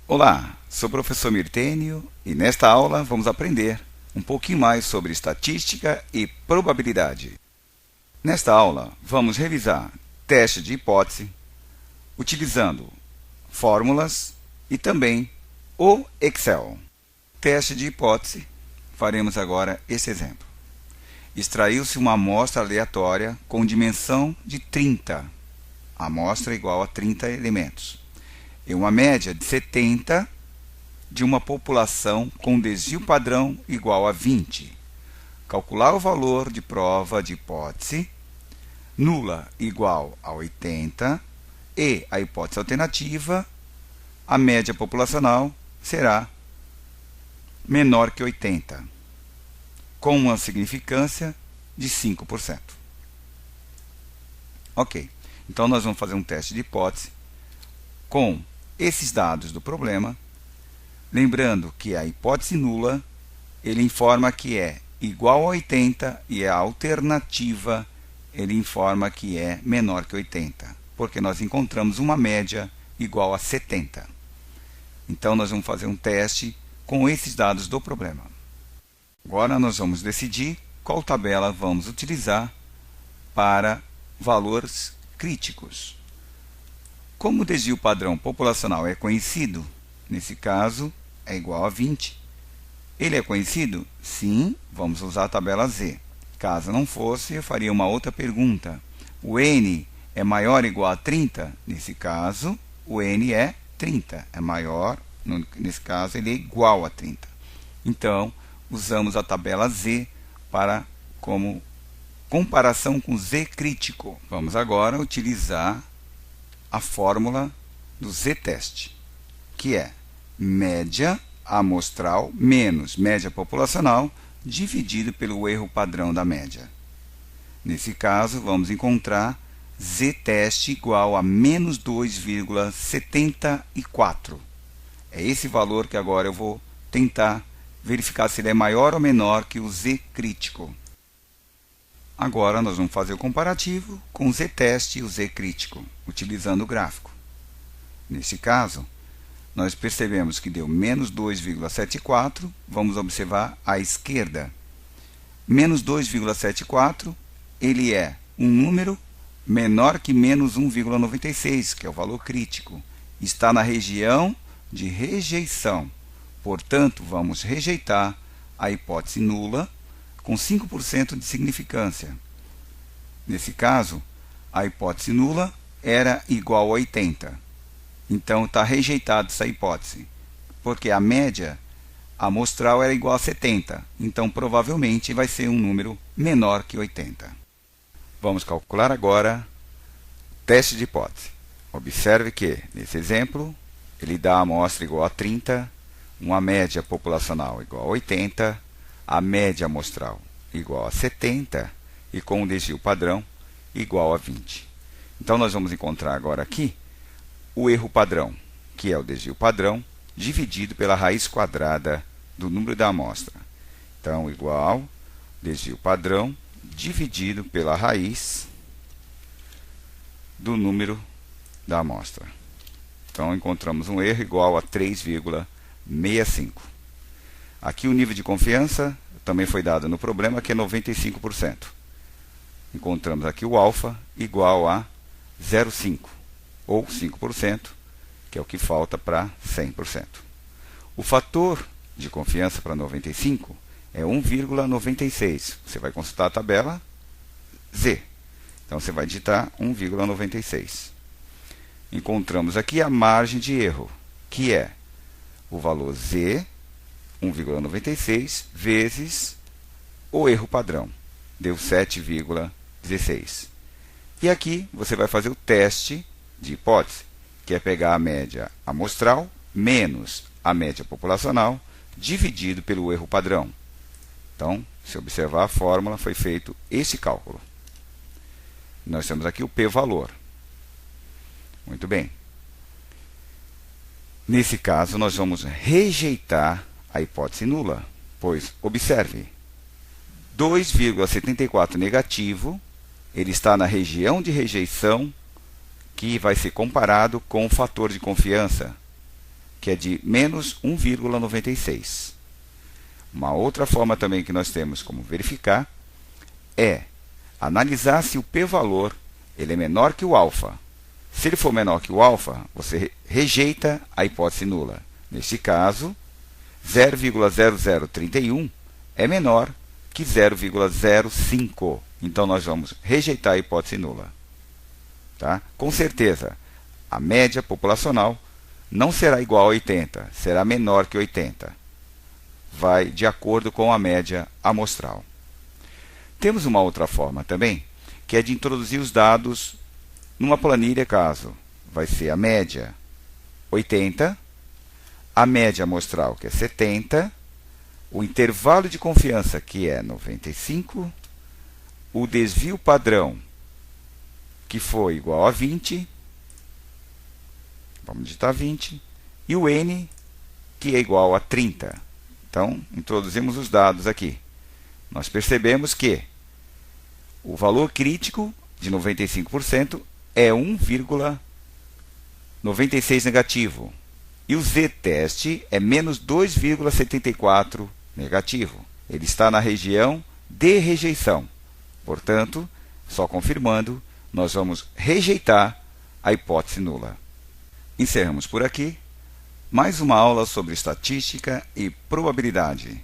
Olá, sou o professor Mirtênio e nesta aula vamos aprender um pouquinho mais sobre estatística e probabilidade. Nesta aula, vamos revisar teste de hipótese, utilizando fórmulas e também o Excel. Teste de hipótese, faremos agora esse exemplo. Extraiu-se uma amostra aleatória com dimensão de 30, amostra igual a 30 elementos, e uma média de 70 de uma população com desvio padrão igual a 20. Calcular o valor de prova de hipótese nula igual a 80 e a hipótese alternativa, a média populacional será menor que 80, com uma significância de 5%. Ok, então nós vamos fazer um teste de hipótese com esses dados do problema, lembrando que a hipótese nula, ele informa que é igual a 80 e a alternativa, ele informa que é menor que 80, porque nós encontramos uma média igual a 70. Então, nós vamos fazer um teste com esses dados do problema. Agora, nós vamos decidir qual tabela vamos utilizar para valores críticos. Como o desvio padrão populacional é conhecido, nesse caso é igual a 20, ele é conhecido? Sim, vamos usar a tabela Z. Caso não fosse, eu faria uma outra pergunta. O N é maior ou igual a 30? Nesse caso, o N é 30, é maior, nesse caso ele é igual a 30. Então, usamos a tabela Z como comparação com Z crítico. Vamos agora utilizar a fórmula do z-teste, que é média amostral menos média populacional dividido pelo erro padrão da média. Nesse caso, vamos encontrar z-teste igual a menos 2,74. É esse valor que agora eu vou tentar verificar se ele é maior ou menor que o z crítico. Agora, nós vamos fazer o comparativo com o z-teste e o z crítico, utilizando o gráfico. Nesse caso, nós percebemos que deu menos 2,74, vamos observar à esquerda. Menos 2,74, ele é um número menor que menos 1,96, que é o valor crítico. Está na região de rejeição, portanto, vamos rejeitar a hipótese nula, com 5% de significância. Nesse caso, a hipótese nula era igual a 80. Então, está rejeitada essa hipótese, porque a média amostral era igual a 70. Então, provavelmente, vai ser um número menor que 80. Vamos calcular agora o teste de hipótese. Observe que, nesse exemplo, ele dá a amostra igual a 30, uma média populacional igual a 80, a média amostral igual a 70 e com o desvio padrão igual a 20. Então, nós vamos encontrar agora aqui o erro padrão, que é o desvio padrão, dividido pela raiz quadrada do número da amostra. Então, igual desvio padrão dividido pela raiz do número da amostra. Então, encontramos um erro igual a 3,65. Aqui o nível de confiança também foi dado no problema, que é 95%. Encontramos aqui o alfa igual a 0,5, ou 5%, que é o que falta para 100%. O fator de confiança para 95 é 1,96. Você vai consultar a tabela Z. Então, você vai digitar 1,96. Encontramos aqui a margem de erro, que é o valor Z, 1,96 vezes o erro padrão, deu 7,16. E aqui você vai fazer o teste de hipótese, que é pegar a média amostral menos a média populacional dividido pelo erro padrão. Então, se observar a fórmula, foi feito esse cálculo. Nós temos aqui o p-valor. Muito bem. Nesse caso, nós vamos rejeitar a hipótese nula, pois, observe, 2,74 negativo, ele está na região de rejeição, que vai ser comparado com o fator de confiança, que é de menos 1,96. Uma outra forma também que nós temos como verificar é analisar se o p-valor ele é menor que o alfa. Se ele for menor que o alfa, você rejeita a hipótese nula. Neste caso, 0,0031 é menor que 0,05. Então, nós vamos rejeitar a hipótese nula. Tá? Com certeza, a média populacional não será igual a 80, será menor que 80. Vai de acordo com a média amostral. Temos uma outra forma também, que é de introduzir os dados numa planilha caso. Vai ser a média 80, a média amostral, que é 70, o intervalo de confiança, que é 95, o desvio padrão, que foi igual a 20, vamos digitar 20, e o n, que é igual a 30. Então, introduzimos os dados aqui. Nós percebemos que o valor crítico de 95% é 1,96 negativo. E o z-teste é menos 2,74 negativo. Ele está na região de rejeição. Portanto, só confirmando, nós vamos rejeitar a hipótese nula. Encerramos por aqui mais uma aula sobre estatística e probabilidade.